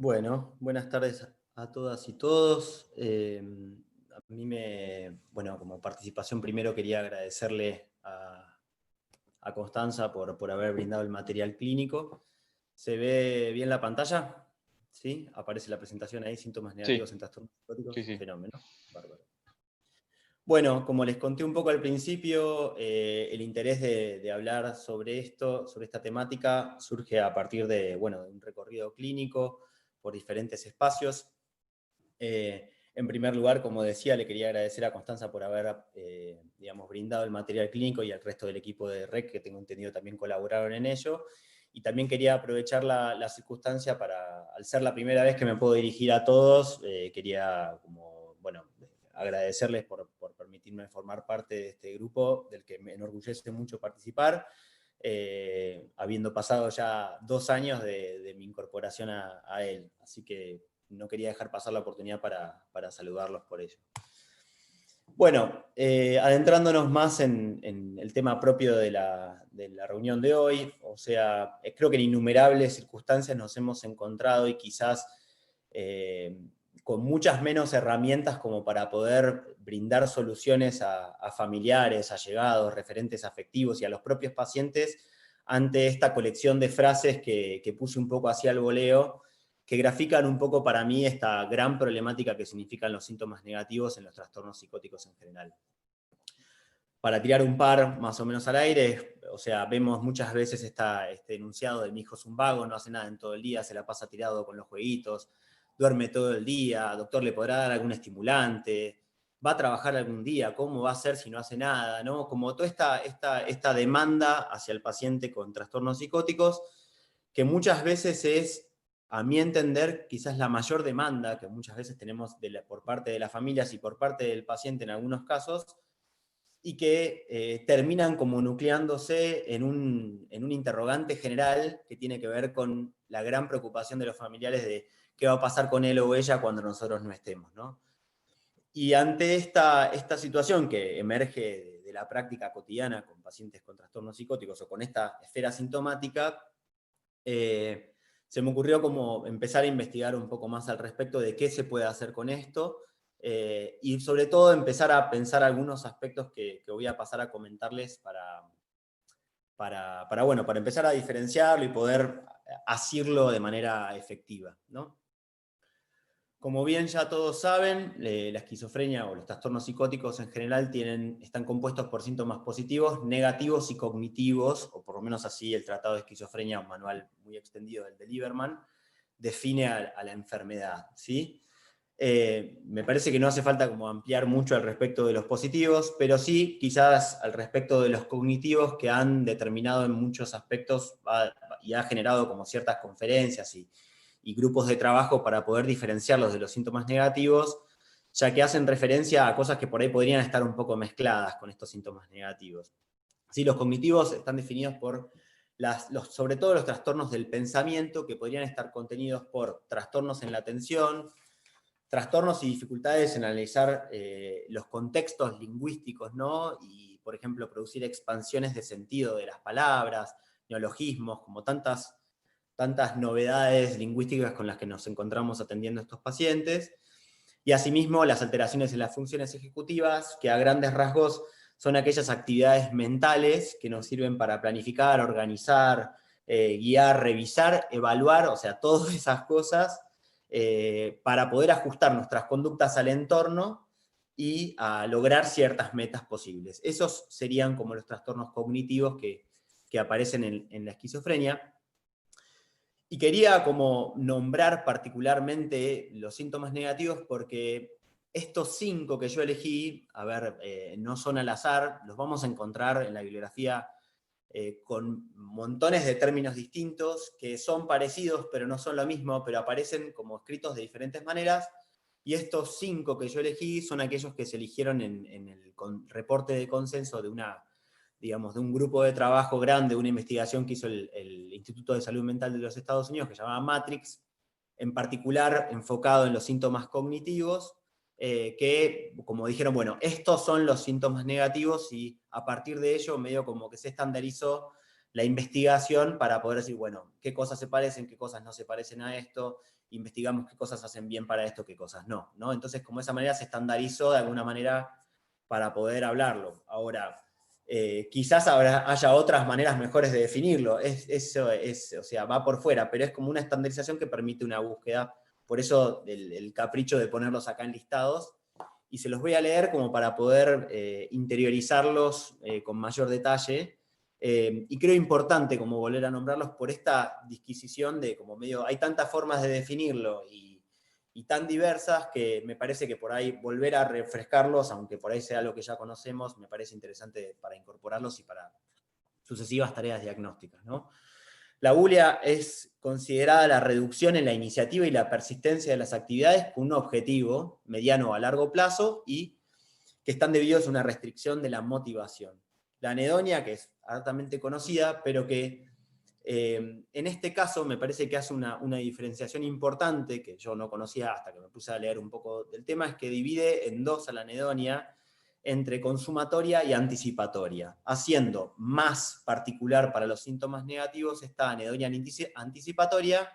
Bueno, buenas tardes a todas y todos. A mí bueno, como participación primero quería agradecerle a Constanza por haber brindado el material clínico. ¿Se ve bien la pantalla? ¿Sí? Aparece la presentación ahí, síntomas Sí, negativos en trastornos sí, psicóticos. sí. Fenómeno. Bárbaro. Bueno, como les conté un poco al principio, el interés de hablar sobre esto, sobre esta temática, surge a partir bueno, de un recorrido clínico por diferentes espacios. En primer lugar, como decía, le quería agradecer a Constanza por haber, digamos, brindado el material clínico y al resto del equipo de REC, que tengo entendido también colaboraron en ello. Y también quería aprovechar la circunstancia para, al ser la primera vez que me puedo dirigir a todos, quería, como, bueno, agradecerles por permitirme formar parte de este grupo, del que me enorgullece mucho participar, habiendo pasado ya 2 años de mi incorporación a él. Así que no quería dejar pasar la oportunidad para saludarlos por ello. Bueno, adentrándonos más en el tema propio de la reunión de hoy, o sea, creo que en innumerables circunstancias nos hemos encontrado y quizás con muchas menos herramientas como para poder brindar soluciones a familiares, allegados, referentes afectivos y a los propios pacientes ante esta colección de frases que puse un poco así al voleo, que grafican un poco para mí esta gran problemática que significan los síntomas negativos en los trastornos psicóticos en general. Para tirar un par más o menos al aire, o sea, vemos muchas veces este enunciado de mi hijo es un vago, no hace nada en todo el día, se la pasa tirado con los jueguitos, duerme todo el día, doctor le podrá dar algún estimulante, va a trabajar algún día, ¿cómo va a ser si no hace nada? ¿No? Como toda esta demanda hacia el paciente con trastornos psicóticos, que muchas veces es, a mi entender, quizás la mayor demanda que muchas veces tenemos por parte de las familias y por parte del paciente en algunos casos, y que terminan como nucleándose en un interrogante general que tiene que ver con la gran preocupación de los familiares de qué va a pasar con él o ella cuando nosotros no estemos, ¿no? Y ante esta situación que emerge de la práctica cotidiana con pacientes con trastornos psicóticos o con esta esfera sintomática, se me ocurrió como empezar a investigar un poco más al respecto de qué se puede hacer con esto, y sobre todo empezar a pensar algunos aspectos que voy a pasar a comentarles bueno, para empezar a diferenciarlo y poder asirlo de manera efectiva, ¿no? Como bien ya todos saben, la esquizofrenia o los trastornos psicóticos en general están compuestos por síntomas positivos, negativos y cognitivos, o por lo menos así el Tratado de Esquizofrenia, un manual muy extendido del de Lieberman, define a la enfermedad, ¿sí? Me parece que no hace falta como ampliar mucho al respecto de los positivos, pero sí quizás al respecto de los cognitivos que han determinado en muchos aspectos y ha generado como ciertas conferencias y grupos de trabajo para poder diferenciarlos de los síntomas negativos, ya que hacen referencia a cosas que por ahí podrían estar un poco mezcladas con estos síntomas negativos. Sí, los cognitivos están definidos por sobre todo los trastornos del pensamiento, que podrían estar contenidos por trastornos en la atención, trastornos y dificultades en analizar los contextos lingüísticos, ¿no? Y, por ejemplo, producir expansiones de sentido de las palabras, neologismos, como tantas novedades lingüísticas con las que nos encontramos atendiendo a estos pacientes. Y asimismo, las alteraciones en las funciones ejecutivas, que a grandes rasgos son aquellas actividades mentales que nos sirven para planificar, organizar, guiar, revisar, evaluar, o sea, todas esas cosas para poder ajustar nuestras conductas al entorno y a lograr ciertas metas posibles. Esos serían como los trastornos cognitivos que aparecen en la esquizofrenia. Y quería como nombrar particularmente los síntomas negativos porque estos 5 que yo elegí, a ver, no son al azar, los vamos a encontrar en la bibliografía con montones de términos distintos que son parecidos pero no son lo mismo, pero aparecen como escritos de diferentes maneras, y estos 5 que yo elegí son aquellos que se eligieron en el reporte de consenso de digamos, de un grupo de trabajo grande, una investigación que hizo el Instituto de Salud Mental de los Estados Unidos, que se llamaba Matrix, en particular enfocado en los síntomas cognitivos, que como dijeron, bueno, estos son los síntomas negativos, y a partir de ello medio como que se estandarizó la investigación para poder decir, bueno, qué cosas se parecen, qué cosas no se parecen a esto, investigamos qué cosas hacen bien para esto, qué cosas no, ¿no? Entonces, como de esa manera se estandarizó de alguna manera para poder hablarlo. Ahora, quizás haya otras maneras mejores de definirlo, o sea, va por fuera, pero es como una estandarización que permite una búsqueda, por eso el capricho de ponerlos acá en listados, y se los voy a leer como para poder interiorizarlos con mayor detalle, y creo importante como volver a nombrarlos por esta disquisición de como medio, hay tantas formas de definirlo y tan diversas que me parece que por ahí volver a refrescarlos, aunque por ahí sea algo que ya conocemos, me parece interesante para incorporarlos y para sucesivas tareas diagnósticas, ¿no? La bulia es considerada la reducción en la iniciativa y la persistencia de las actividades con un objetivo mediano a largo plazo y que están debidos a una restricción de la motivación. La anedonia, que es altamente conocida, pero que en este caso me parece que hace una diferenciación importante, que yo no conocía hasta que me puse a leer un poco del tema, es que divide en dos a la anedonia entre consumatoria y anticipatoria, haciendo más particular para los síntomas negativos esta anedonia anticipatoria,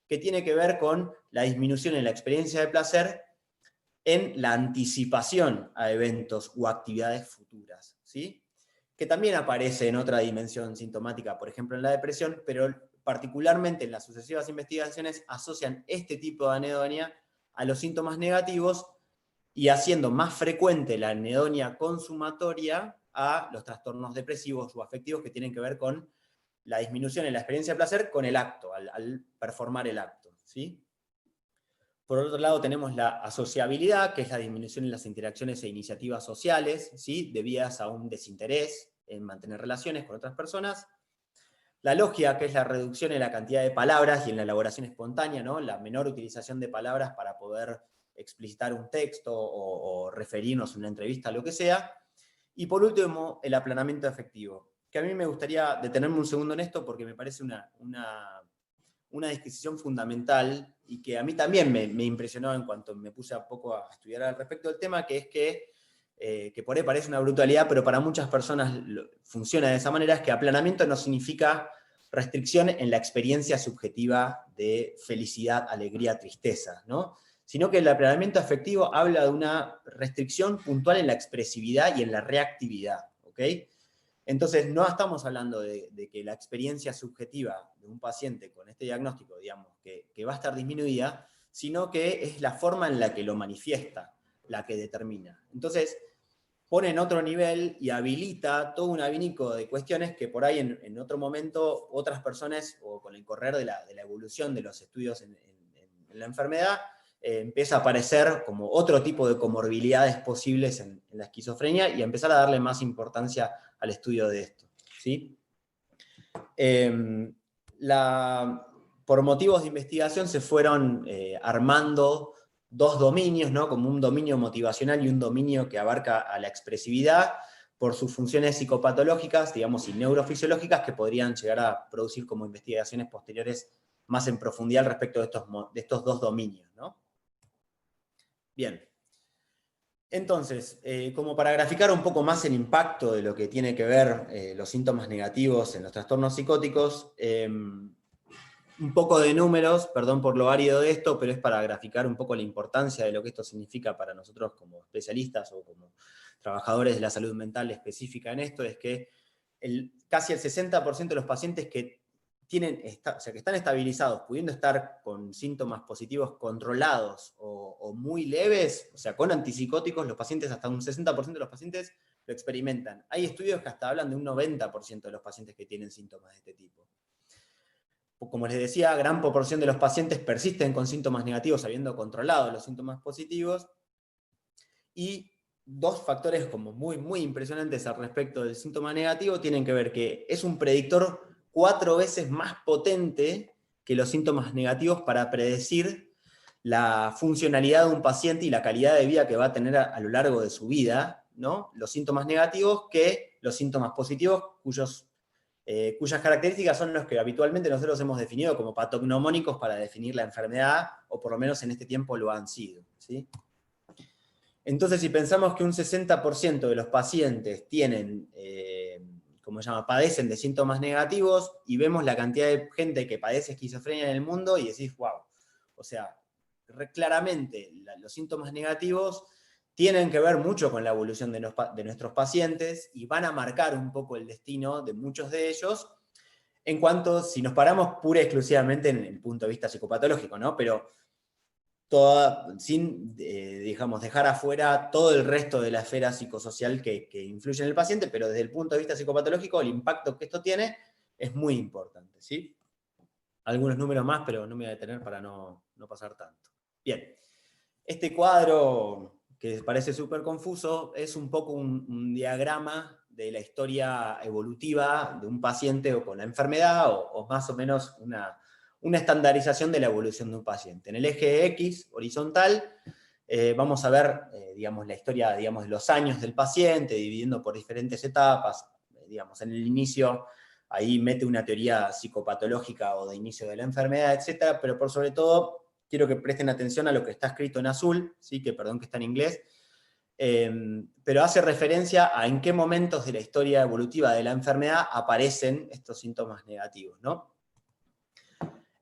que tiene que ver con la disminución en la experiencia de placer en la anticipación a eventos o actividades futuras, ¿sí? Que también aparece en otra dimensión sintomática, por ejemplo en la depresión, pero particularmente en las sucesivas investigaciones asocian este tipo de anedonia a los síntomas negativos y haciendo más frecuente la anedonia consumatoria a los trastornos depresivos o afectivos que tienen que ver con la disminución en la experiencia de placer con el acto, al performar el acto, ¿sí? Por otro lado tenemos la asociabilidad, que es la disminución en las interacciones e iniciativas sociales, ¿sí? Debidas a un desinterés en mantener relaciones con otras personas. La logia, que es la reducción en la cantidad de palabras y en la elaboración espontánea, ¿no? La menor utilización de palabras para poder explicitar un texto o referirnos a una entrevista, lo que sea. Y por último, el aplanamiento afectivo, que a mí me gustaría detenerme un segundo en esto porque me parece una disquisición fundamental y que a mí también me impresionó en cuanto me puse a poco a estudiar al respecto del tema, que es que por ahí parece una brutalidad, pero para muchas personas funciona de esa manera, es que aplanamiento no significa restricción en la experiencia subjetiva de felicidad, alegría, tristeza, ¿no? Sino que el aplanamiento afectivo habla de una restricción puntual en la expresividad y en la reactividad, ¿ok? Entonces, no estamos hablando de que la experiencia subjetiva de un paciente con este diagnóstico, digamos, que va a estar disminuida, sino que es la forma en la que lo manifiesta la que determina. Entonces, pone en otro nivel y habilita todo un abanico de cuestiones que por ahí en otro momento otras personas, o con el correr de la evolución de los estudios en la enfermedad, empieza a aparecer como otro tipo de comorbilidades posibles en la esquizofrenia y a empezar a darle más importancia al estudio de esto, ¿sí? Por motivos de investigación se fueron armando dos dominios, ¿no? Como un dominio motivacional y un dominio que abarca a la expresividad por sus funciones psicopatológicas, digamos, y neurofisiológicas que podrían llegar a producir como investigaciones posteriores más en profundidad respecto de estos dos dominios, ¿no? Bien. Entonces, como para graficar un poco más el impacto de lo que tiene que ver los síntomas negativos en los trastornos psicóticos, un poco de números, perdón por lo árido de esto, pero es para graficar un poco la importancia de lo que esto significa para nosotros como especialistas o como trabajadores de la salud mental específica en esto, es que casi el 60% de los pacientes que o sea, que están estabilizados, pudiendo estar con síntomas positivos controlados o muy leves, o sea, con antipsicóticos, los pacientes, hasta un 60% de los pacientes lo experimentan. Hay estudios que hasta hablan de un 90% de los pacientes que tienen síntomas de este tipo. Como les decía, gran proporción de los pacientes persisten con síntomas negativos habiendo controlado los síntomas positivos, y dos factores como muy, muy impresionantes al respecto del síntoma negativo tienen que ver que es un predictor 4 veces más potente que los síntomas negativos para predecir la funcionalidad de un paciente y la calidad de vida que va a tener a lo largo de su vida, ¿no? Los síntomas negativos que los síntomas positivos, cuyas características son los que habitualmente nosotros hemos definido como patognomónicos para definir la enfermedad, o por lo menos en este tiempo lo han sido, ¿sí? Entonces, si pensamos que un 60% de los pacientes tienen, ¿cómo se llama?, padecen de síntomas negativos, y vemos la cantidad de gente que padece esquizofrenia en el mundo, y decís, wow, O sea, claramente los síntomas negativos tienen que ver mucho con la evolución de nuestros pacientes y van a marcar un poco el destino de muchos de ellos, en cuanto, si nos paramos pura y exclusivamente en el punto de vista psicopatológico, ¿no? Pero sin, digamos, dejar afuera todo el resto de la esfera psicosocial que influye en el paciente, pero desde el punto de vista psicopatológico, el impacto que esto tiene es muy importante, ¿sí? Algunos números más, pero no me voy a detener para no pasar tanto. Bien, este cuadro, que parece súper confuso, es un poco un diagrama de la historia evolutiva de un paciente o con la enfermedad, o más o menos una estandarización de la evolución de un paciente. En el eje X, horizontal, vamos a ver digamos, la historia, digamos, de los años del paciente, dividiendo por diferentes etapas. Digamos, en el inicio, ahí mete una teoría psicopatológica o de inicio de la enfermedad, etc. Pero por sobre todo, quiero que presten atención a lo que está escrito en azul, ¿sí? Que perdón que está en inglés, pero hace referencia a en qué momentos de la historia evolutiva de la enfermedad aparecen estos síntomas negativos, ¿no?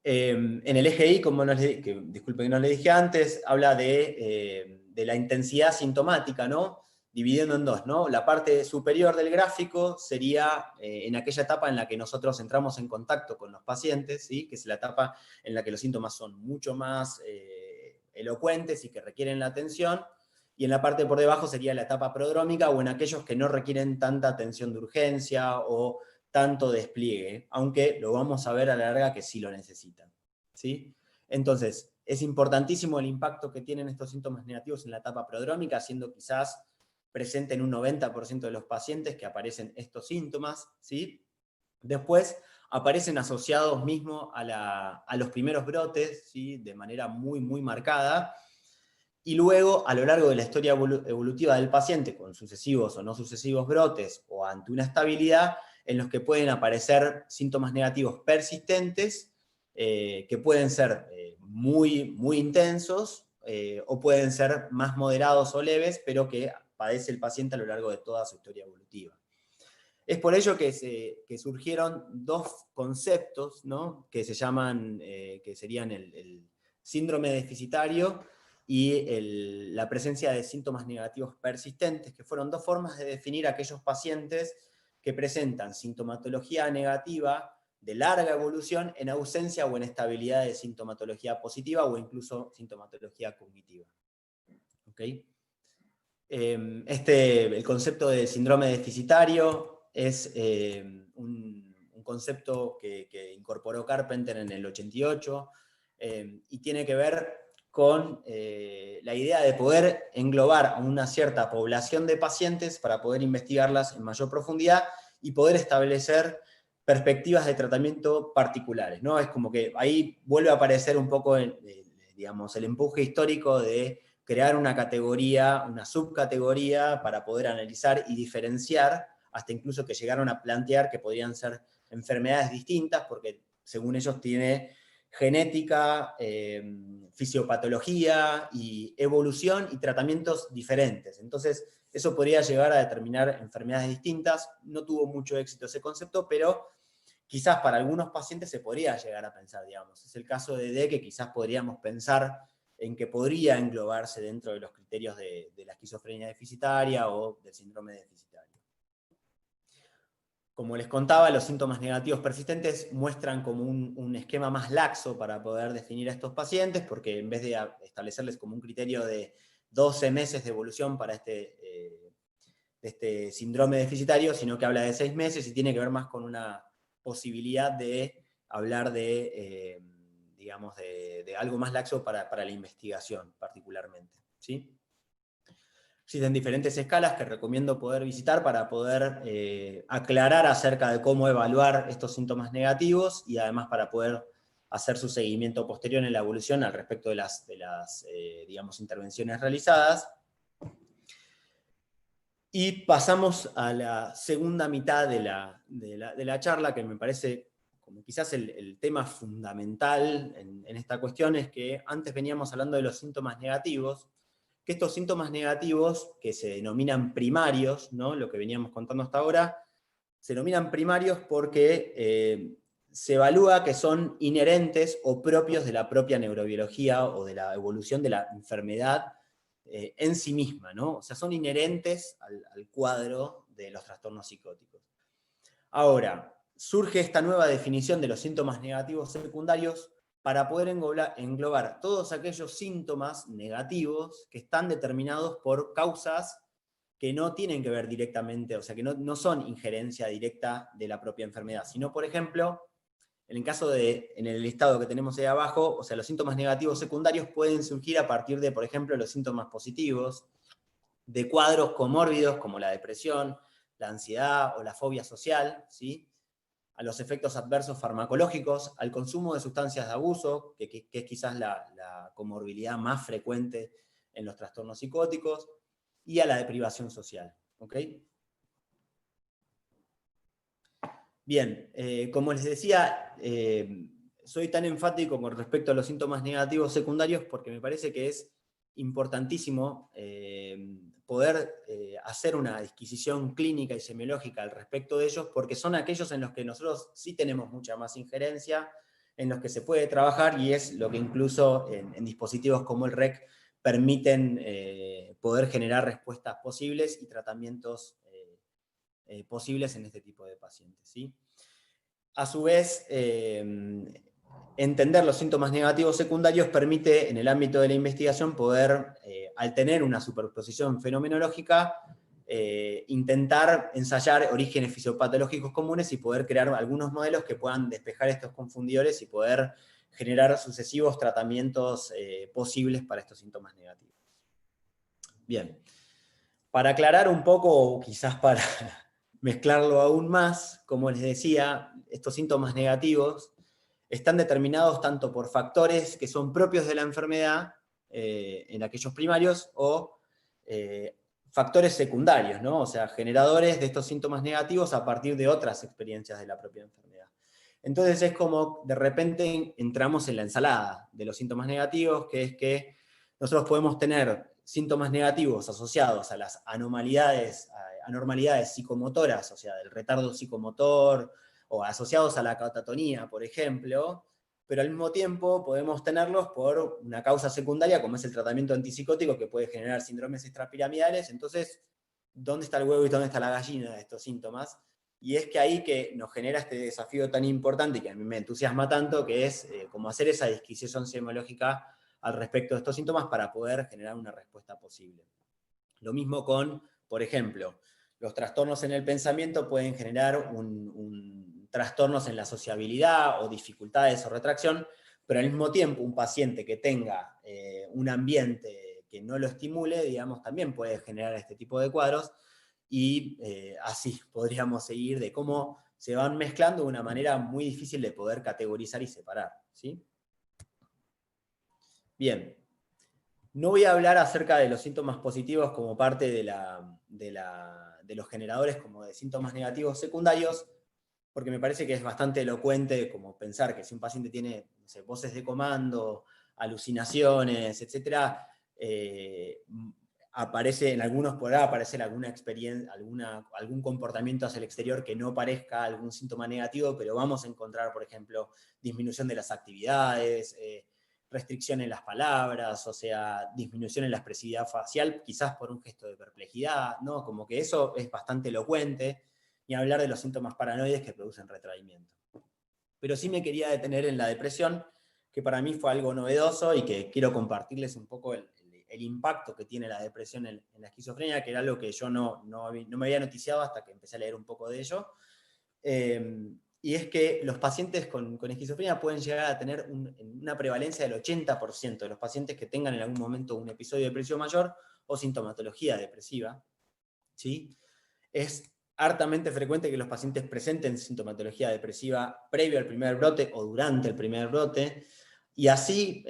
En el eje Y, disculpen que no le dije antes, habla de la intensidad sintomática, ¿no? Dividiendo en dos, ¿no? La parte superior del gráfico sería en aquella etapa en la que nosotros entramos en contacto con los pacientes, ¿sí? Que es la etapa en la que los síntomas son mucho más elocuentes y que requieren la atención, y en la parte por debajo sería la etapa prodrómica, o en aquellos que no requieren tanta atención de urgencia o tanto despliegue, aunque lo vamos a ver a la larga que sí lo necesitan, ¿sí? Entonces, es importantísimo el impacto que tienen estos síntomas negativos en la etapa prodrómica, siendo quizás presente en un 90% de los pacientes que aparecen estos síntomas, ¿sí? Después aparecen asociados mismo a los primeros brotes, ¿sí? De manera muy, muy marcada, y luego, a lo largo de la historia evolutiva del paciente, con sucesivos o no sucesivos brotes, o ante una estabilidad, en los que pueden aparecer síntomas negativos persistentes, que pueden ser muy, muy intensos, o pueden ser más moderados o leves, pero que padece el paciente a lo largo de toda su historia evolutiva. Es por ello que surgieron dos conceptos, ¿no? Que se llaman, que serían el síndrome deficitario y la presencia de síntomas negativos persistentes, que fueron dos formas de definir a aquellos pacientes que presentan sintomatología negativa de larga evolución en ausencia o en estabilidad de sintomatología positiva o incluso sintomatología cognitiva. ¿Ok? El concepto de síndrome deficitario es un concepto que incorporó Carpenter en el 88, y tiene que ver con la idea de poder englobar a una cierta población de pacientes para poder investigarlas en mayor profundidad y poder establecer perspectivas de tratamiento particulares, ¿no? Es como que ahí vuelve a aparecer un poco digamos, el empuje histórico de crear una categoría, una subcategoría para poder analizar y diferenciar, hasta incluso que llegaron a plantear que podrían ser enfermedades distintas, porque según ellos tiene genética, fisiopatología y evolución y tratamientos diferentes. Entonces, eso podría llegar a determinar enfermedades distintas. No tuvo mucho éxito ese concepto, pero quizás para algunos pacientes se podría llegar a pensar, digamos. Es el caso de D, que quizás podríamos pensar en que podría englobarse dentro de los criterios de la esquizofrenia deficitaria o del síndrome deficitario. Como les contaba, los síntomas negativos persistentes muestran como un esquema más laxo para poder definir a estos pacientes, porque en vez de establecerles como un criterio de 12 meses de evolución para este síndrome deficitario, sino que habla de 6 meses y tiene que ver más con una posibilidad de hablar de, digamos, de algo más laxo para la investigación particularmente, ¿sí? Existen diferentes escalas que recomiendo poder visitar para poder aclarar acerca de cómo evaluar estos síntomas negativos y además para poder hacer su seguimiento posterior en la evolución al respecto de las digamos, intervenciones realizadas. Y pasamos a la segunda mitad de la charla, que me parece como quizás el tema fundamental en esta cuestión, es que antes veníamos hablando de los síntomas negativos, que estos síntomas negativos, que se denominan primarios, ¿no? Lo que veníamos contando hasta ahora, se denominan primarios porque se evalúa que son inherentes o propios de la propia neurobiología o de la evolución de la enfermedad en sí misma, ¿no? O sea, son inherentes al cuadro de los trastornos psicóticos. Ahora, surge esta nueva definición de los síntomas negativos secundarios para poder englobar todos aquellos síntomas negativos que están determinados por causas que no tienen que ver directamente, o sea, que no son injerencia directa de la propia enfermedad, sino, por ejemplo, en el caso en el listado que tenemos ahí abajo, o sea, los síntomas negativos secundarios pueden surgir a partir de, por ejemplo, los síntomas positivos, de cuadros comórbidos como la depresión, la ansiedad o la fobia social, ¿sí? A los efectos adversos farmacológicos, al consumo de sustancias de abuso, que es quizás la comorbilidad más frecuente en los trastornos psicóticos, y a la deprivación social. ¿Ok? Bien, como les decía, soy tan enfático con respecto a los síntomas negativos secundarios porque me parece que es importantísimo poder hacer una disquisición clínica y semiológica al respecto de ellos, porque son aquellos en los que nosotros sí tenemos mucha más injerencia, en los que se puede trabajar, y es lo que incluso en dispositivos como el REC permiten poder generar respuestas posibles y tratamientos posibles en este tipo de pacientes, ¿sí? A su vez, entender los síntomas negativos secundarios permite, en el ámbito de la investigación, poder, al tener una superposición fenomenológica, intentar ensayar orígenes fisiopatológicos comunes y poder crear algunos modelos que puedan despejar estos confundidores y poder generar sucesivos tratamientos posibles para estos síntomas negativos. Bien, para aclarar un poco, quizás para mezclarlo aún más, como les decía, estos síntomas negativos están determinados tanto por factores que son propios de la enfermedad en aquellos primarios o factores secundarios, ¿no? O sea, generadores de estos síntomas negativos a partir de otras experiencias de la propia enfermedad. Entonces es como de repente entramos en la ensalada de los síntomas negativos, que es que nosotros podemos tener síntomas negativos asociados a las anormalidades psicomotoras, o sea, del retardo psicomotor, o asociados a la catatonía, por ejemplo, pero al mismo tiempo podemos tenerlos por una causa secundaria, como es el tratamiento antipsicótico, que puede generar síndromes extrapiramidales. Entonces, ¿dónde está el huevo y dónde está la gallina de estos síntomas? Y es que ahí que nos genera este desafío tan importante y que a mí me entusiasma tanto, que es como hacer esa disquisición semiológica al respecto de estos síntomas para poder generar una respuesta posible. Lo mismo con, por ejemplo, los trastornos en el pensamiento pueden generar trastornos en la sociabilidad o dificultades o retracción, pero al mismo tiempo un paciente que tenga un ambiente que no lo estimule, digamos, también puede generar este tipo de cuadros, y así podríamos seguir de cómo se van mezclando de una manera muy difícil de poder categorizar y separar, ¿sí? Bien, no voy a hablar acerca de los síntomas positivos como parte de los generadores como de síntomas negativos secundarios, porque me parece que es bastante elocuente como pensar que si un paciente tiene, no sé, voces de comando, alucinaciones, etc., aparece, en algunos podrá aparecer alguna experiencia, algún comportamiento hacia el exterior que no parezca algún síntoma negativo, pero vamos a encontrar, por ejemplo, disminución de las actividades, restricción en las palabras, o sea, disminución en la expresividad facial, quizás por un gesto de perplejidad, ¿no? Como que eso es bastante elocuente, ni hablar de los síntomas paranoides que producen retraimiento. Pero sí me quería detener en la depresión, que para mí fue algo novedoso y que quiero compartirles un poco el impacto que tiene la depresión en la esquizofrenia, que era algo que yo no me había noticiado hasta que empecé a leer un poco de ello. Y es que los pacientes con esquizofrenia pueden llegar a tener una prevalencia del 80% de los pacientes que tengan en algún momento un episodio de depresión mayor o sintomatología depresiva, ¿sí? Es hartamente frecuente que los pacientes presenten sintomatología depresiva previo al primer brote o durante el primer brote, y así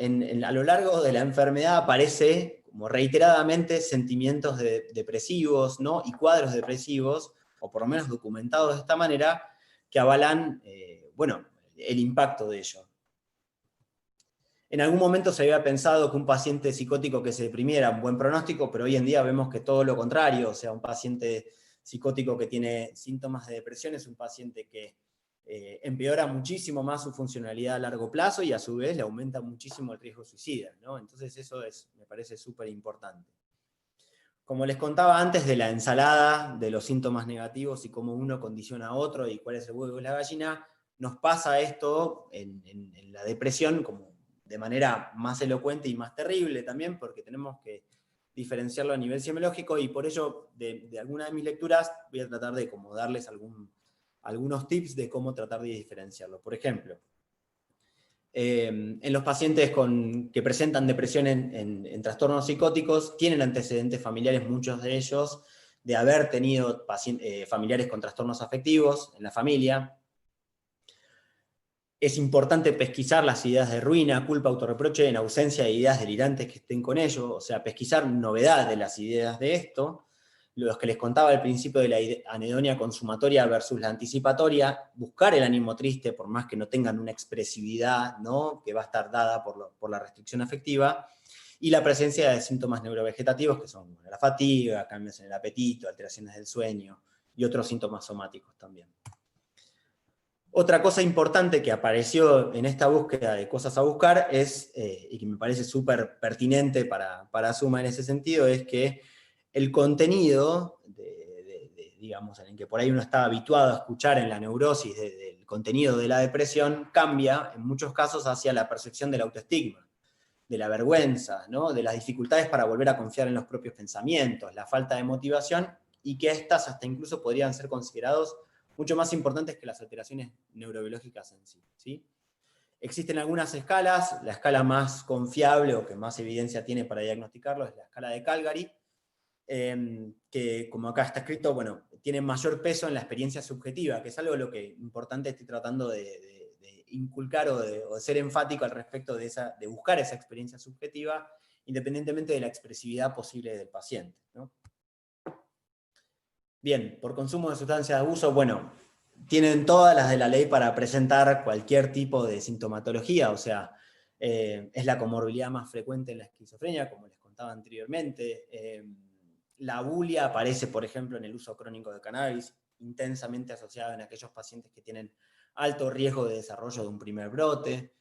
a lo largo de la enfermedad aparece como reiteradamente sentimientos depresivos, ¿no? Y cuadros depresivos, o por lo menos documentados de esta manera, que avalan bueno, el impacto de ello. En algún momento se había pensado que un paciente psicótico que se deprimiera un buen pronóstico, pero hoy en día vemos que todo lo contrario, o sea, un paciente psicótico que tiene síntomas de depresión es un paciente que empeora muchísimo más su funcionalidad a largo plazo y a su vez le aumenta muchísimo el riesgo suicida, ¿no? Entonces eso me parece súper importante. Como les contaba antes de la ensalada de los síntomas negativos y cómo uno condiciona a otro y cuál es el huevo y la gallina, nos pasa esto en la depresión como de manera más elocuente y más terrible también, porque tenemos que diferenciarlo a nivel semiológico, y por ello de alguna de mis lecturas voy a tratar de como darles algunos tips de cómo tratar de diferenciarlo. Por ejemplo, en los pacientes que presentan depresión en trastornos psicóticos, tienen antecedentes familiares, muchos de ellos, de haber tenido familiares con trastornos afectivos en la familia. Es importante pesquisar las ideas de ruina, culpa, autorreproche, en ausencia de ideas delirantes que estén con ello, o sea, pesquisar novedad de las ideas de esto. Los que les contaba al principio de la anedonia consumatoria versus la anticipatoria, buscar el ánimo triste, por más que no tengan una expresividad, ¿no?, que va a estar dada por la restricción afectiva, y la presencia de síntomas neurovegetativos, que son la fatiga, cambios en el apetito, alteraciones del sueño, y otros síntomas somáticos también. Otra cosa importante que apareció en esta búsqueda de cosas a buscar es, y que me parece súper pertinente para Suma en ese sentido, es que el contenido, digamos, en el que por ahí uno está habituado a escuchar en la neurosis del contenido de la depresión, cambia en muchos casos hacia la percepción del autoestigma, de la vergüenza, ¿no?, de las dificultades para volver a confiar en los propios pensamientos, la falta de motivación, y que estas hasta incluso podrían ser considerados mucho más importantes que las alteraciones neurobiológicas en sí, ¿sí? Existen algunas escalas, la escala más confiable o que más evidencia tiene para diagnosticarlo es la escala de Calgary, que, como acá está escrito, bueno, tiene mayor peso en la experiencia subjetiva, que es algo de lo que importante estoy tratando de inculcar o de ser enfático al respecto de buscar esa experiencia subjetiva, independientemente de la expresividad posible del paciente, ¿no? Bien, por consumo de sustancias de abuso, bueno, tienen todas las de la ley para presentar cualquier tipo de sintomatología, o sea, es la comorbilidad más frecuente en la esquizofrenia, como les contaba anteriormente. La bulia aparece, por ejemplo, en el uso crónico de cannabis, intensamente asociado en aquellos pacientes que tienen alto riesgo de desarrollo de un primer brote.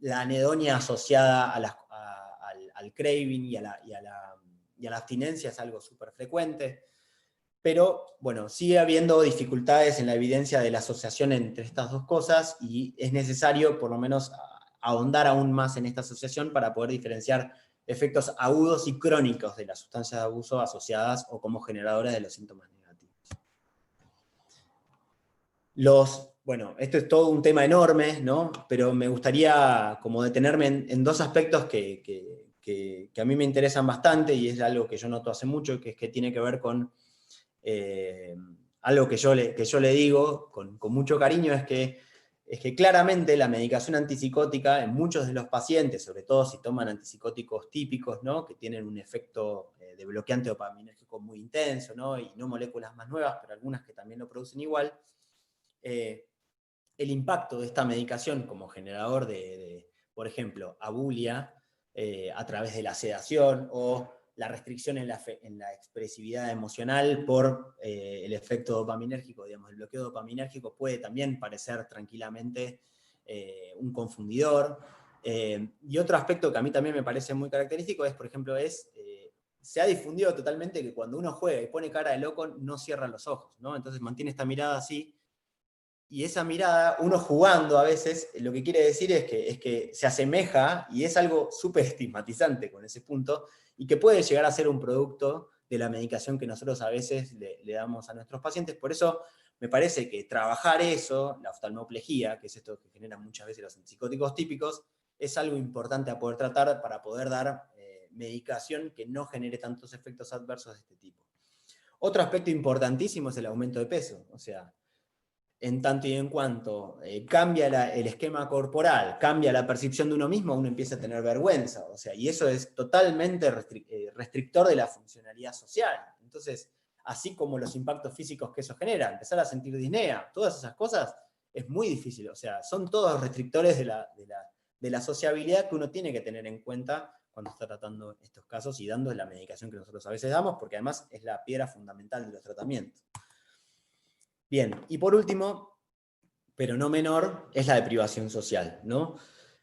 La anedonia asociada al craving y a la abstinencia es algo súper frecuente. Pero, bueno, sigue habiendo dificultades en la evidencia de la asociación entre estas dos cosas, y es necesario, por lo menos, ahondar aún más en esta asociación para poder diferenciar efectos agudos y crónicos de las sustancias de abuso asociadas o como generadoras de los síntomas negativos. Bueno, esto es todo un tema enorme, ¿no? Pero me gustaría como detenerme en dos aspectos que a mí me interesan bastante, y es algo que yo noto hace mucho, que es que tiene que ver con algo que yo le digo con mucho cariño, es que claramente la medicación antipsicótica en muchos de los pacientes, sobre todo si toman antipsicóticos típicos, ¿no?, que tienen un efecto de bloqueante dopaminérgico muy intenso, ¿no?, y no moléculas más nuevas, pero algunas que también lo producen igual, el impacto de esta medicación como generador por ejemplo, abulia, a través de la sedación, o la restricción en la expresividad emocional por el efecto dopaminérgico, digamos, el bloqueo dopaminérgico puede también parecer tranquilamente un confundidor. Y otro aspecto que a mí también me parece muy característico es, por ejemplo, se ha difundido totalmente que cuando uno juega y pone cara de loco, no cierra los ojos, ¿no? Entonces mantiene esta mirada así, y esa mirada, uno jugando a veces, lo que quiere decir es que se asemeja, y es algo súper estigmatizante con ese punto, y que puede llegar a ser un producto de la medicación que nosotros a veces le damos a nuestros pacientes. Por eso me parece que trabajar eso, la oftalmoplejía, que es esto que generan muchas veces los antipsicóticos típicos, es algo importante a poder tratar para poder dar medicación que no genere tantos efectos adversos de este tipo. Otro aspecto importantísimo es el aumento de peso, o sea, en tanto y en cuanto cambia el esquema corporal, cambia la percepción de uno mismo, uno empieza a tener vergüenza, o sea, y eso es totalmente restrictor de la funcionalidad social. Entonces, así como los impactos físicos que eso genera, empezar a sentir disnea, todas esas cosas, es muy difícil, o sea, son todos restrictores de la sociabilidad que uno tiene que tener en cuenta cuando está tratando estos casos y dando la medicación que nosotros a veces damos, porque además es la piedra fundamental de los tratamientos. Bien, y por último, pero no menor, es la deprivación social, ¿no?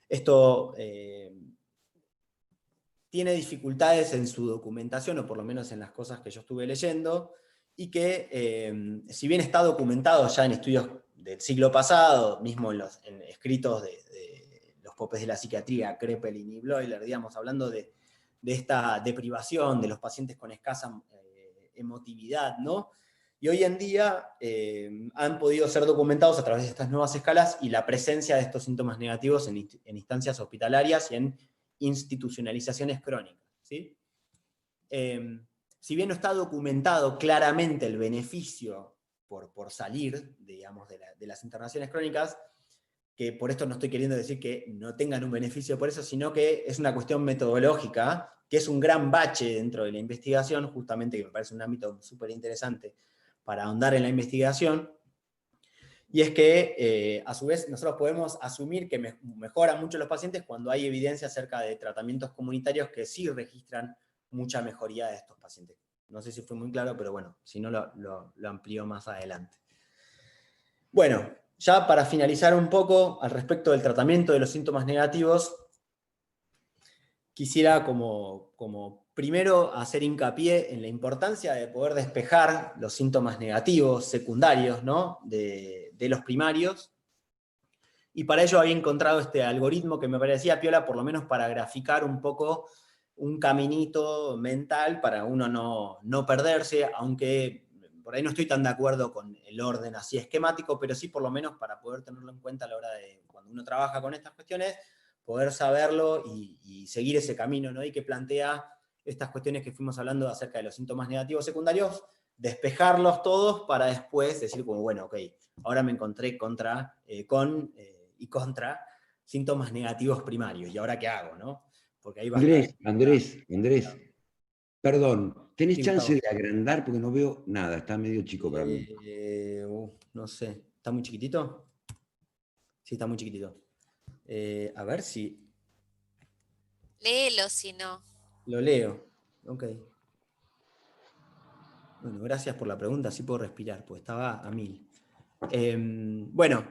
Esto tiene dificultades en su documentación, o por lo menos en las cosas que yo estuve leyendo, y que, si bien está documentado ya en estudios del siglo pasado, mismo en escritos de los popes de la psiquiatría, Krepelin y Bloiler, digamos, hablando de esta deprivación de los pacientes con escasa emotividad, ¿no? Y hoy en día han podido ser documentados a través de estas nuevas escalas y la presencia de estos síntomas negativos en instancias hospitalarias y en institucionalizaciones crónicas, ¿sí? Si bien no está documentado claramente el beneficio por salir, digamos, de las internaciones crónicas, que por esto no estoy queriendo decir que no tengan un beneficio por eso, sino que es una cuestión metodológica, que es un gran bache dentro de la investigación, justamente que me parece un ámbito súper interesante para ahondar en la investigación, y es que, a su vez, nosotros podemos asumir que mejoran mucho los pacientes cuando hay evidencia acerca de tratamientos comunitarios que sí registran mucha mejoría de estos pacientes. No sé si fue muy claro, pero bueno, si no lo amplío más adelante. Bueno, ya para finalizar un poco al respecto del tratamiento de los síntomas negativos, quisiera como primero hacer hincapié en la importancia de poder despejar los síntomas negativos secundarios, ¿no? de los primarios. Y para ello había encontrado este algoritmo que me parecía piola, por lo menos para graficar un poco un caminito mental para uno no perderse, aunque por ahí no estoy tan de acuerdo con el orden así esquemático, pero sí por lo menos para poder tenerlo en cuenta a la hora de, cuando uno trabaja con estas cuestiones, poder saberlo y seguir ese camino, ¿no? Y que plantea estas cuestiones que fuimos hablando acerca de los síntomas negativos secundarios, despejarlos todos para después decir como, bueno, ok, ahora me encontré con y contra síntomas negativos primarios, ¿y ahora qué hago, no? Porque ahí va a estar... Andrés, perdón, ¿tenés Sí, chance Gustavo. de agrandar? Porque no veo nada, está medio chico para mí. No sé, ¿está muy chiquitito? Sí, está muy chiquitito. A ver si Léelo si no. lo leo. Ok. Bueno, gracias por la pregunta, así puedo respirar, pues estaba a 1000. Bueno,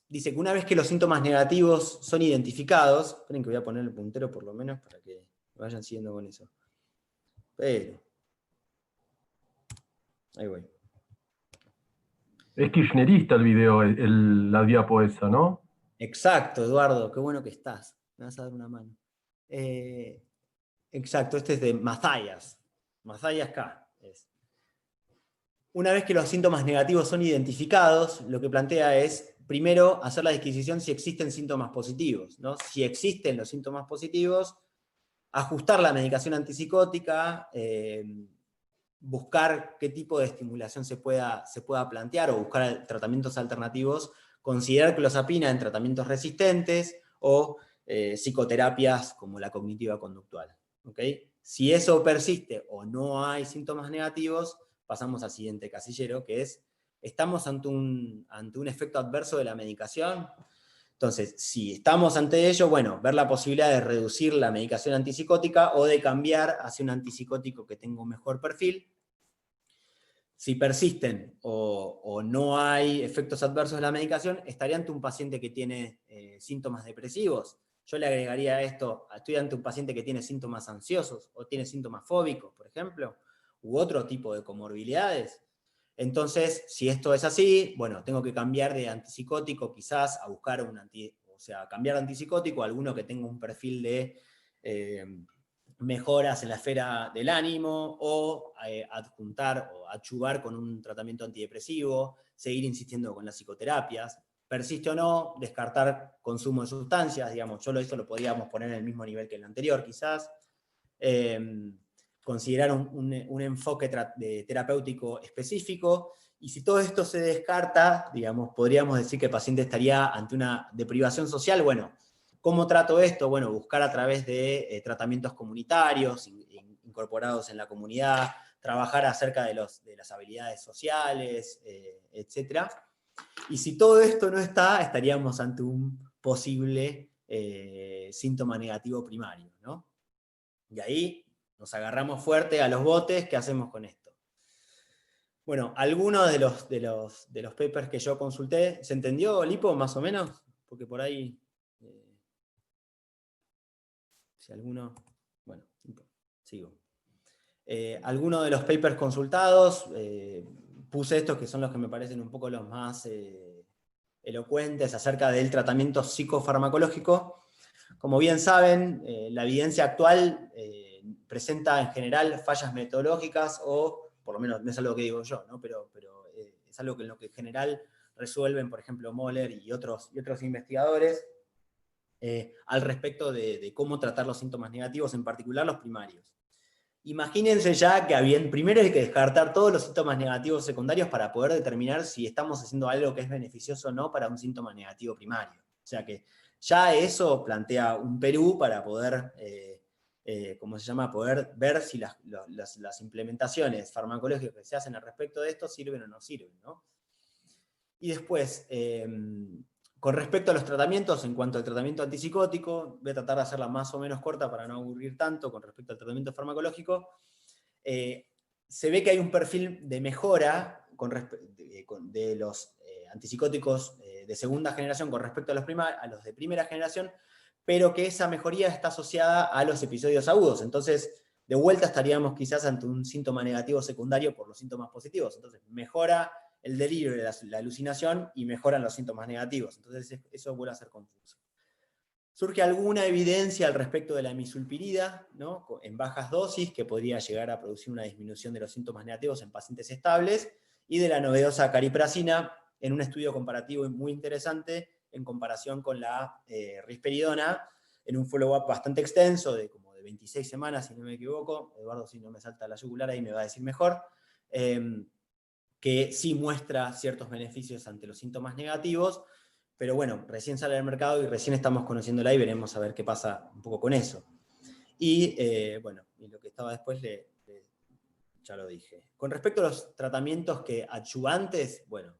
dice que una vez que los síntomas negativos son identificados, esperen que voy a poner el puntero por lo menos para que vayan siguiendo con eso. Pero, ahí voy. Es kirchnerista el video, la diapo esa, ¿no? Exacto, Eduardo, qué bueno que estás. Me vas a dar una mano. Exacto, este es de Mazayas. Mazayas K. Una vez que los síntomas negativos son identificados, lo que plantea es, primero, hacer la disquisición si existen síntomas positivos, ¿no? Si existen los síntomas positivos, ajustar la medicación antipsicótica, buscar qué tipo de estimulación se pueda plantear o buscar tratamientos alternativos, considerar clozapina en tratamientos resistentes o psicoterapias como la cognitiva conductual. ¿Okay? Si eso persiste o no hay síntomas negativos, pasamos al siguiente casillero, que es, ¿estamos ante un efecto adverso de la medicación? Entonces, si estamos ante ello, bueno, ver la posibilidad de reducir la medicación antipsicótica o de cambiar hacia un antipsicótico que tenga un mejor perfil. Si persisten o no hay efectos adversos de la medicación, estaría ante un paciente que tiene síntomas depresivos. Yo le agregaría a esto, estoy ante un paciente que tiene síntomas ansiosos o tiene síntomas fóbicos, por ejemplo, u otro tipo de comorbilidades. Entonces, si esto es así, bueno, tengo que cambiar de antipsicótico quizás a buscar cambiar de antipsicótico a alguno que tenga un perfil de mejoras en la esfera del ánimo o adjuntar o achuvar con un tratamiento antidepresivo, seguir insistiendo con las psicoterapias. Persiste o no, descartar consumo de sustancias, digamos, esto lo podríamos poner en el mismo nivel que el anterior quizás. Considerar un enfoque terapéutico específico, y si todo esto se descarta, digamos, podríamos decir que el paciente estaría ante una deprivación social. Bueno, ¿cómo trato esto? Bueno, buscar a través de tratamientos comunitarios, incorporados en la comunidad, trabajar acerca de las habilidades sociales, etc. Y si todo esto no está, estaríamos ante un posible síntoma negativo primario, ¿no? Y ahí nos agarramos fuerte a los botes, ¿qué hacemos con esto? Bueno, algunos de los papers que yo consulté, ¿se entendió, Lipo, más o menos? Porque por ahí, si alguno, bueno, sigo. Algunos de los papers consultados, puse estos que son los que me parecen un poco los más elocuentes acerca del tratamiento psicofarmacológico. Como bien saben, la evidencia actual presenta en general fallas metodológicas o, por lo menos no es algo que digo yo, ¿no? pero es algo que en lo que en general resuelven, por ejemplo, Moller y otros investigadores, al respecto de cómo tratar los síntomas negativos, en particular los primarios. Imagínense ya que primero hay que descartar todos los síntomas negativos secundarios para poder determinar si estamos haciendo algo que es beneficioso o no para un síntoma negativo primario. O sea que ya eso plantea un Perú para poder, ¿cómo se llama? Poder ver si las implementaciones farmacológicas que se hacen al respecto de esto sirven o no sirven, ¿no? Y después, con respecto a los tratamientos, en cuanto al tratamiento antipsicótico, voy a tratar de hacerla más o menos corta para no aburrir tanto con respecto al tratamiento farmacológico. Se ve que hay un perfil de mejora de los antipsicóticos de segunda generación con respecto a los de primera generación, pero que esa mejoría está asociada a los episodios agudos. Entonces, de vuelta estaríamos quizás ante un síntoma negativo secundario por los síntomas positivos. Entonces, mejora el delirio, la alucinación, y mejoran los síntomas negativos. Entonces eso vuelve a ser confuso. Surge alguna evidencia al respecto de la misulpirida, ¿no? En bajas dosis, que podría llegar a producir una disminución de los síntomas negativos en pacientes estables, y de la novedosa cariprazina, en un estudio comparativo muy interesante, en comparación con la risperidona, en un follow-up bastante extenso, de como de 26 semanas, si no me equivoco. Eduardo, si no me salta la yugular, ahí me va a decir mejor. Que sí muestra ciertos beneficios ante los síntomas negativos, pero bueno, recién sale al mercado y recién estamos conociéndola y veremos a ver qué pasa un poco con eso. Y bueno, y lo que estaba después ya lo dije. Con respecto a los tratamientos adyuvantes, bueno,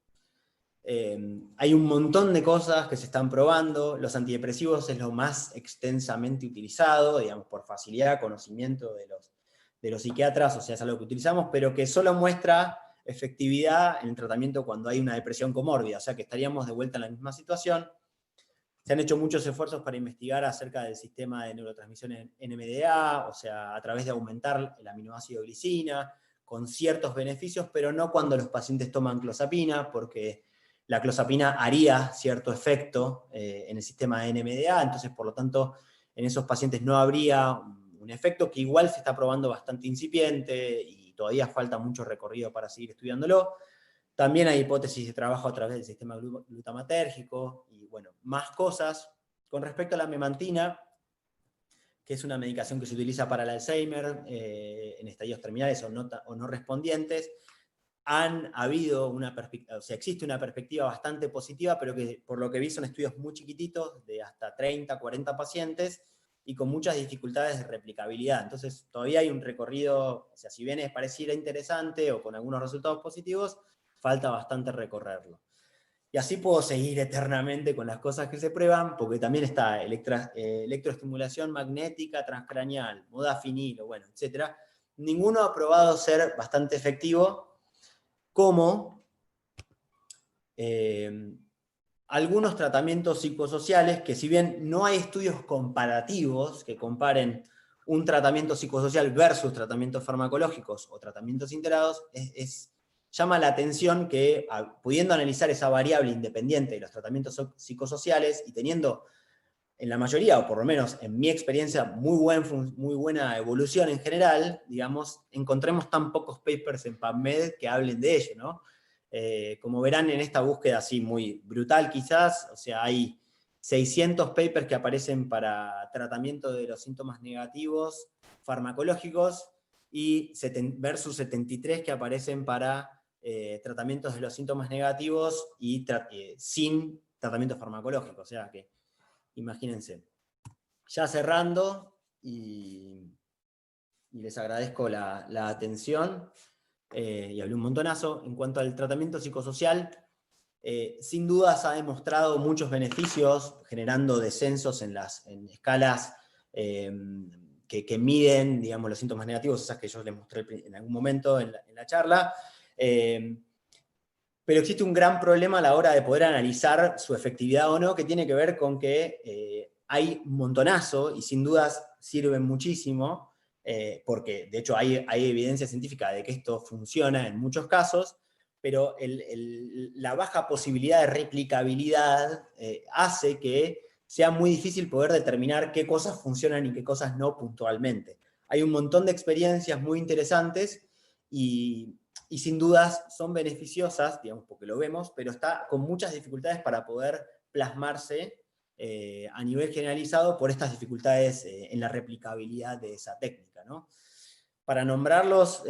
hay un montón de cosas que se están probando. Los antidepresivos es lo más extensamente utilizado, digamos, por facilidad, conocimiento de los psiquiatras, o sea, es algo que utilizamos, pero que solo muestra efectividad en el tratamiento cuando hay una depresión comórbida, o sea que estaríamos de vuelta en la misma situación. Se han hecho muchos esfuerzos para investigar acerca del sistema de neurotransmisión en NMDA, o sea, a través de aumentar el aminoácido glicina, con ciertos beneficios, pero no cuando los pacientes toman clozapina, porque la clozapina haría cierto efecto en el sistema de NMDA, entonces por lo tanto en esos pacientes no habría un efecto, que igual se está probando bastante incipiente y todavía falta mucho recorrido para seguir estudiándolo. También hay hipótesis de trabajo a través del sistema glutamatérgico y bueno, más cosas. Con respecto a la memantina, que es una medicación que se utiliza para el Alzheimer en estadios terminales o no respondientes, existe una perspectiva bastante positiva, pero que por lo que vi son estudios muy chiquititos, de hasta 30, 40 pacientes, y con muchas dificultades de replicabilidad. Entonces todavía hay un recorrido, o sea, si bien pareciera interesante o con algunos resultados positivos, falta bastante recorrerlo. Y así puedo seguir eternamente con las cosas que se prueban, porque también está electroestimulación magnética transcraneal, modafinilo, bueno, etc. Ninguno ha probado ser bastante efectivo, como algunos tratamientos psicosociales que, si bien no hay estudios comparativos que comparen un tratamiento psicosocial versus tratamientos farmacológicos o tratamientos integrados, llama la atención que, pudiendo analizar esa variable independiente de los tratamientos psicosociales y teniendo en la mayoría, o por lo menos en mi experiencia, muy buena evolución en general, digamos, encontremos tan pocos papers en PubMed que hablen de ello, ¿no? Como verán en esta búsqueda así muy brutal quizás, o sea, hay 600 papers que aparecen para tratamiento de los síntomas negativos farmacológicos y versus 73 que aparecen para tratamientos de los síntomas negativos y sin tratamiento farmacológico, o sea que imagínense. Ya cerrando, y les agradezco la atención, y hablé un montonazo. En cuanto al tratamiento psicosocial, sin dudas ha demostrado muchos beneficios, generando descensos en escalas que miden, digamos, los síntomas negativos, esas que yo les mostré en algún momento en la charla. Pero existe un gran problema a la hora de poder analizar su efectividad o no, que tiene que ver con que hay un montonazo, y sin dudas sirven muchísimo, porque de hecho hay evidencia científica de que esto funciona en muchos casos, pero la baja posibilidad de replicabilidad hace que sea muy difícil poder determinar qué cosas funcionan y qué cosas no puntualmente. Hay un montón de experiencias muy interesantes y sin dudas son beneficiosas, digamos, porque lo vemos, pero está con muchas dificultades para poder plasmarse a nivel generalizado por estas dificultades en la replicabilidad de esa técnica, ¿no? Para nombrarlos,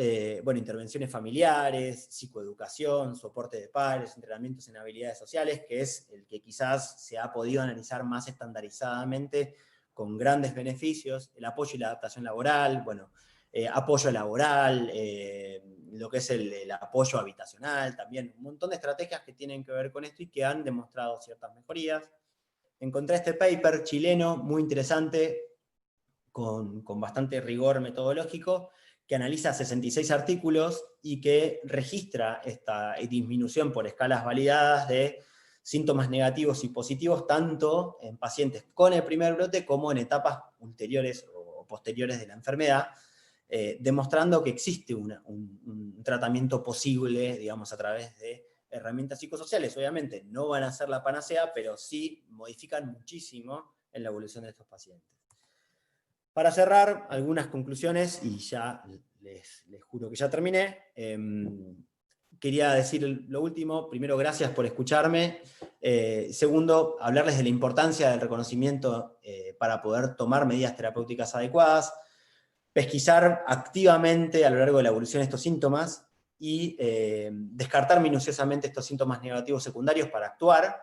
bueno, intervenciones familiares, psicoeducación, soporte de pares, entrenamientos en habilidades sociales, que es el que quizás se ha podido analizar más estandarizadamente con grandes beneficios, el apoyo y la adaptación laboral, bueno, apoyo laboral, lo que es el apoyo habitacional, también un montón de estrategias que tienen que ver con esto y que han demostrado ciertas mejorías. Encontré este paper chileno muy interesante, con bastante rigor metodológico, que analiza 66 artículos y que registra esta disminución por escalas validadas de síntomas negativos y positivos, tanto en pacientes con el primer brote como en etapas ulteriores o posteriores de la enfermedad, demostrando que existe un tratamiento posible, digamos, a través de herramientas psicosociales. Obviamente no van a ser la panacea, pero sí modifican muchísimo en la evolución de estos pacientes. Para cerrar, algunas conclusiones, y ya les juro que ya terminé. Quería decir lo último. Primero, gracias por escucharme. Segundo, hablarles de la importancia del reconocimiento para poder tomar medidas terapéuticas adecuadas, pesquisar activamente a lo largo de la evolución estos síntomas y descartar minuciosamente estos síntomas negativos secundarios para actuar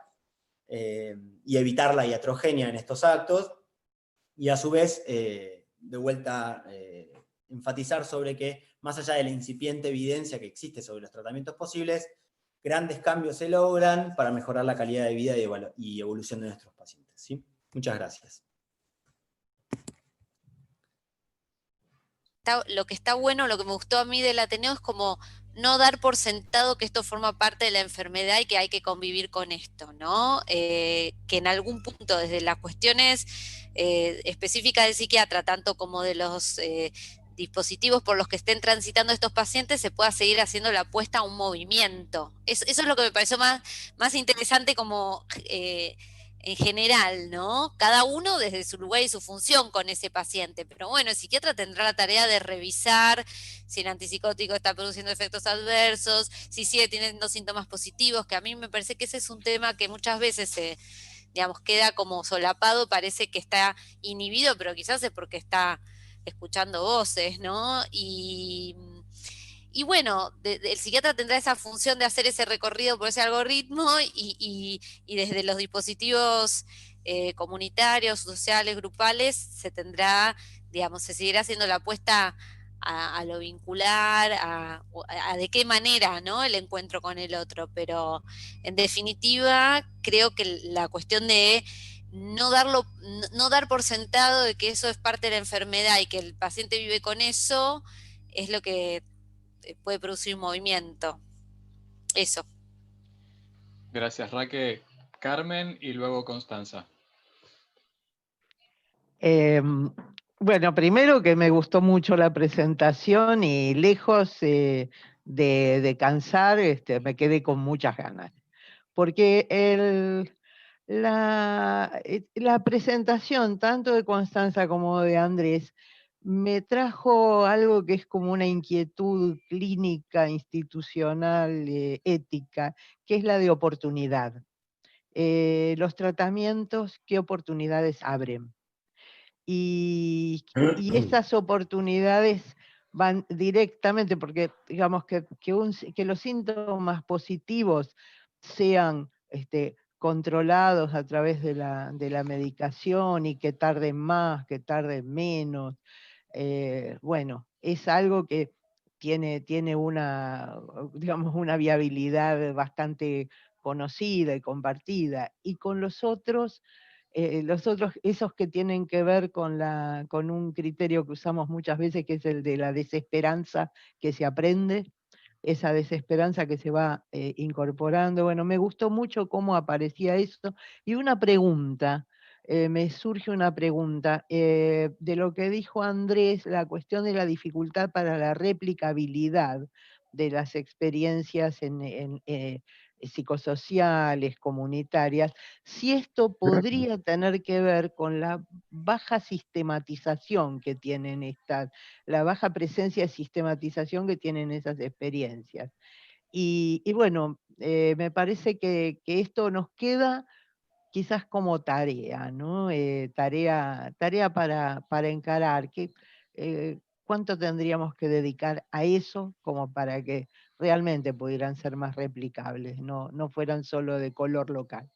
y evitar la iatrogenia en estos actos. Y a su vez, de vuelta, enfatizar sobre que, más allá de la incipiente evidencia que existe sobre los tratamientos posibles, grandes cambios se logran para mejorar la calidad de vida y evolución de nuestros pacientes. ¿Sí? Muchas gracias. Lo que está bueno, lo que me gustó a mí del Ateneo es como no dar por sentado que esto forma parte de la enfermedad y que hay que convivir con esto, ¿no? Que en algún punto, desde las cuestiones específicas del psiquiatra, tanto como de los dispositivos por los que estén transitando estos pacientes, se pueda seguir haciendo la apuesta a un movimiento. Eso es lo que me pareció más interesante como en general, ¿no? Cada uno desde su lugar y su función con ese paciente. Pero bueno, el psiquiatra tendrá la tarea de revisar si el antipsicótico está produciendo efectos adversos, si sigue teniendo síntomas positivos, que a mí me parece que ese es un tema que muchas veces digamos, queda como solapado, parece que está inhibido, pero quizás es porque está escuchando voces, ¿no? Y bueno, el psiquiatra tendrá esa función de hacer ese recorrido por ese algoritmo y desde los dispositivos comunitarios, sociales, grupales, se tendrá, digamos, se seguirá haciendo la apuesta a lo vincular, a de qué manera, ¿no? El encuentro con el otro. Pero en definitiva, creo que la cuestión de no dar por sentado de que eso es parte de la enfermedad y que el paciente vive con eso, es lo que puede producir un movimiento. Eso. Gracias, Raque. Carmen y luego Constanza. Bueno, primero que me gustó mucho la presentación y lejos de cansar, me quedé con muchas ganas. Porque la presentación, tanto de Constanza como de Andrés, me trajo algo que es como una inquietud clínica, institucional, ética, que es la de oportunidad. Los tratamientos, ¿qué oportunidades abren? Y esas oportunidades van directamente, porque digamos que los síntomas positivos sean controlados a través de la medicación y que tarden más, que tarden menos, bueno, es algo que tiene digamos, una viabilidad bastante conocida y compartida. Y con los otros, esos que tienen que ver con un criterio que usamos muchas veces, que es el de la desesperanza que se aprende, esa desesperanza que se va incorporando. Bueno, me gustó mucho cómo aparecía eso. Y una pregunta, me surge una pregunta, de lo que dijo Andrés, la cuestión de la dificultad para la replicabilidad de las experiencias psicosociales, comunitarias, si esto podría tener que ver con la baja sistematización que tienen la baja presencia de sistematización que tienen esas experiencias. Y bueno, me parece que esto nos queda quizás como tarea, ¿no? Tarea para encarar. ¿Cuánto tendríamos que dedicar a eso como para que realmente pudieran ser más replicables, no fueran solo de color local?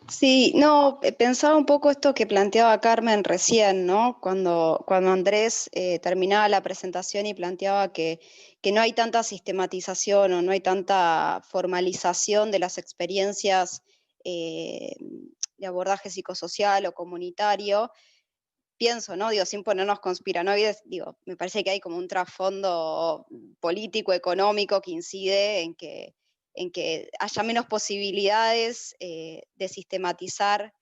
Sí, no, pensaba un poco esto que planteaba Carmen recién, ¿no? Cuando Andrés terminaba la presentación y planteaba que no hay tanta sistematización o no hay tanta formalización de las experiencias de abordaje psicosocial o comunitario. Pienso, ¿no? Digo, sin ponernos conspiranoides, digo, me parece que hay como un trasfondo político, económico que incide en que haya menos posibilidades de sistematizar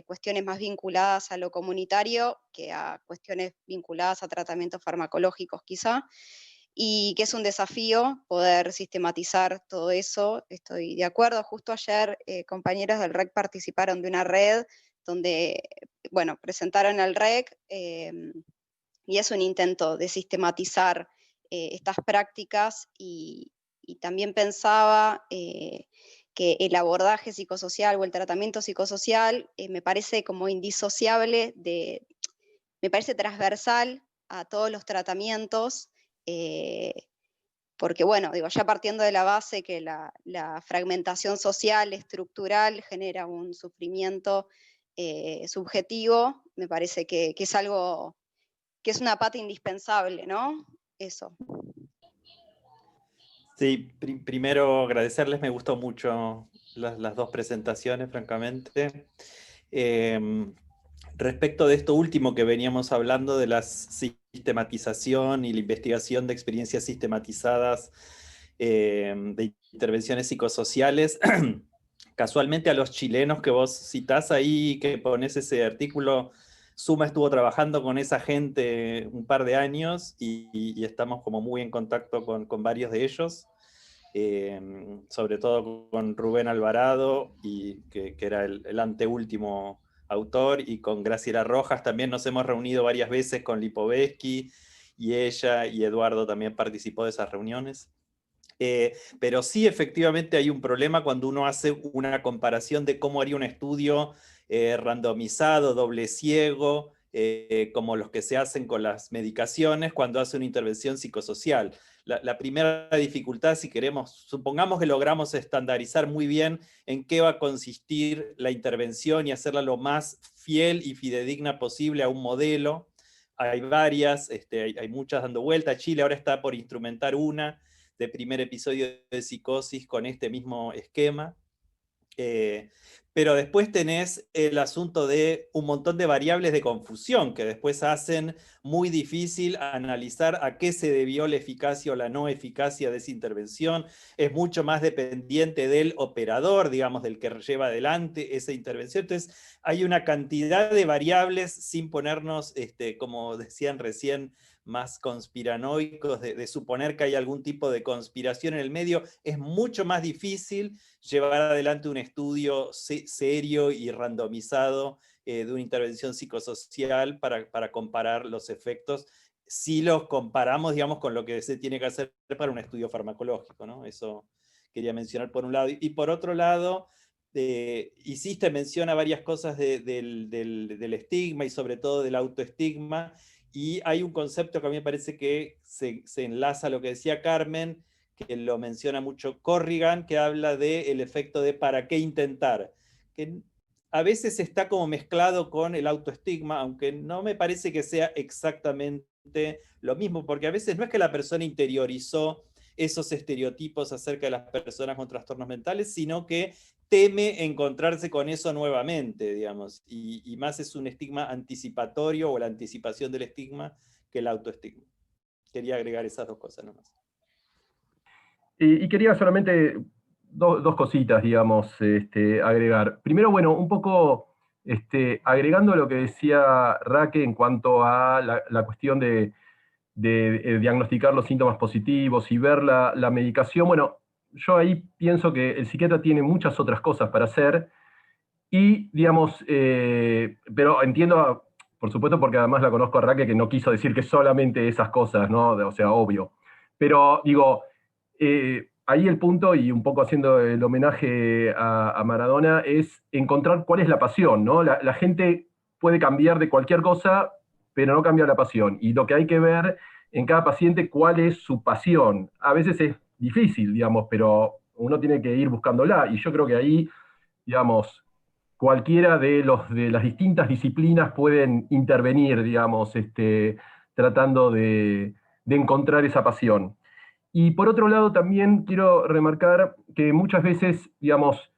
cuestiones más vinculadas a lo comunitario que a cuestiones vinculadas a tratamientos farmacológicos quizá, y que es un desafío poder sistematizar todo eso. Estoy de acuerdo. Justo ayer compañeros del REC participaron de una red donde, bueno, presentaron el REC y es un intento de sistematizar estas prácticas y también pensaba que el abordaje psicosocial o el tratamiento psicosocial me parece como indisociable, me parece transversal a todos los tratamientos, porque bueno, digo, ya partiendo de la base que la fragmentación social, estructural, genera un sufrimiento subjetivo, me parece que es algo, que es una pata indispensable, ¿no? Eso. Sí, primero agradecerles, me gustó mucho las dos presentaciones, francamente. Respecto de esto último que veníamos hablando de la sistematización y la investigación de experiencias sistematizadas de intervenciones psicosociales, casualmente a los chilenos que vos citás ahí, que pones ese artículo, Suma estuvo trabajando con esa gente un par de años y estamos como muy en contacto con varios de ellos, sobre todo con Rubén Alvarado, que era el anteúltimo autor, y con Graciela Rojas también nos hemos reunido varias veces con Lipovetsky, y ella y Eduardo también participó de esas reuniones. Pero sí, efectivamente hay un problema cuando uno hace una comparación de cómo haría un estudio randomizado, doble ciego, como los que se hacen con las medicaciones cuando hace una intervención psicosocial. La primera dificultad, si queremos, supongamos que logramos estandarizar muy bien en qué va a consistir la intervención y hacerla lo más fiel y fidedigna posible a un modelo. Hay varias, hay muchas dando vuelta. Chile ahora está por instrumentar una de primer episodio de psicosis con este mismo esquema. Pero después tenés el asunto de un montón de variables de confusión que después hacen muy difícil analizar a qué se debió la eficacia o la no eficacia de esa intervención. Es mucho más dependiente del operador, digamos, del que lleva adelante esa intervención. Entonces hay una cantidad de variables, sin ponernos, como decían recién, más conspiranoicos, de suponer que hay algún tipo de conspiración en el medio. Es mucho más difícil llevar adelante un estudio serio y randomizado de una intervención psicosocial para comparar los efectos, si los comparamos, digamos, con lo que se tiene que hacer para un estudio farmacológico, ¿no? Eso quería mencionar por un lado. Y por otro lado, hiciste mención a varias cosas del estigma y sobre todo del autoestigma, y hay un concepto que a mí me parece que se enlaza a lo que decía Carmen, que lo menciona mucho Corrigan, que habla del efecto de para qué intentar, que a veces está como mezclado con el autoestigma, aunque no me parece que sea exactamente lo mismo, porque a veces no es que la persona interiorizó esos estereotipos acerca de las personas con trastornos mentales, sino que teme encontrarse con eso nuevamente, digamos, y más es un estigma anticipatorio o la anticipación del estigma que el autoestigma. Quería agregar esas dos cosas nomás. Y quería solamente dos cositas, digamos, agregar. Primero, bueno, un poco agregando lo que decía Raque en cuanto a la cuestión de diagnosticar los síntomas positivos y ver la medicación. Bueno, yo ahí pienso que el psiquiatra tiene muchas otras cosas para hacer y, digamos, pero entiendo, por supuesto, porque además la conozco a Raque, que no quiso decir que solamente esas cosas, ¿no? O sea, obvio. Pero, digo, ahí el punto, y un poco haciendo el homenaje a Maradona, es encontrar cuál es la pasión, ¿no? La gente puede cambiar de cualquier cosa, pero no cambia la pasión. Y lo que hay que ver en cada paciente cuál es su pasión. A veces es difícil, digamos, pero uno tiene que ir buscándola. Y yo creo que ahí, digamos, cualquiera de las distintas disciplinas pueden intervenir, digamos, tratando de encontrar esa pasión. Y por otro lado, también quiero remarcar que muchas veces, digamos,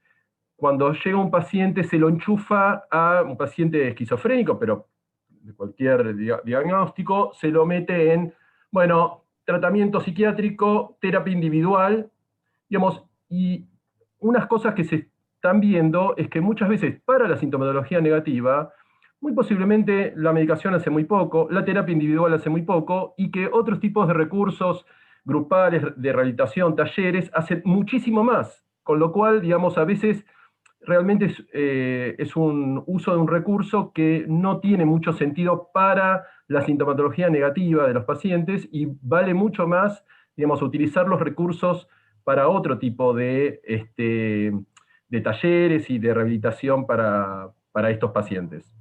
cuando llega un paciente se lo enchufa a un paciente esquizofrénico, pero de cualquier diagnóstico, se lo mete en, bueno, tratamiento psiquiátrico, terapia individual, digamos, y unas cosas que se están viendo es que muchas veces para la sintomatología negativa, muy posiblemente la medicación hace muy poco, la terapia individual hace muy poco, y que otros tipos de recursos grupales de rehabilitación, talleres, hacen muchísimo más, con lo cual, digamos, a veces realmente es un uso de un recurso que no tiene mucho sentido para la sintomatología negativa de los pacientes y vale mucho más, digamos, utilizar los recursos para otro tipo de talleres y de rehabilitación para estos pacientes.